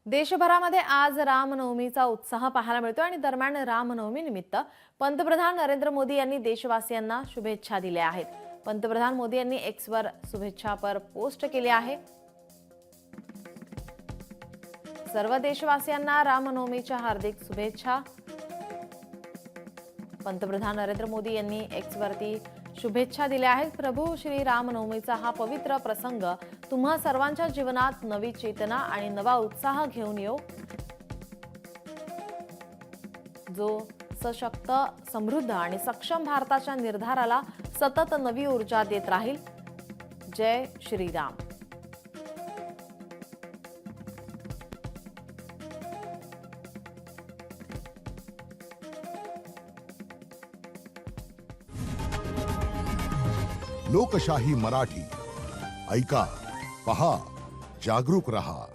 देशभरामध्ये आज रामनवमीचा उत्साह पाहायला मिळतो आणि दरम्यान रामनवमी निमित्त पंतप्रधान नरेंद्र मोदी यांनी देशवासियांना शुभेच्छा दिल्या आहेत। पंतप्रधान मोदी यांनी एक्सवर शुभेच्छापर पोस्ट केले आहे। सर्व देशवासियांना रामनवमीच्या हार्दिक शुभेच्छा। पंतप्रधान नरेंद्र मोदी यांनी एक्सवरती शुभेच्छा दिल्या आहेत। प्रभू श्री रामनवमीचा हा पवित्र प्रसंग तुम्हा सर्वांच्या जीवनात नवी चेतना आणि नवा उत्साह घेऊन येऊ, जो सशक्त, समृद्ध आणि सक्षम भारताच्या निर्धाराला सतत नवी ऊर्जा देत राहील। जय श्रीराम। लोकशाही मराठी ऐका, पहा, जागरूक रहा।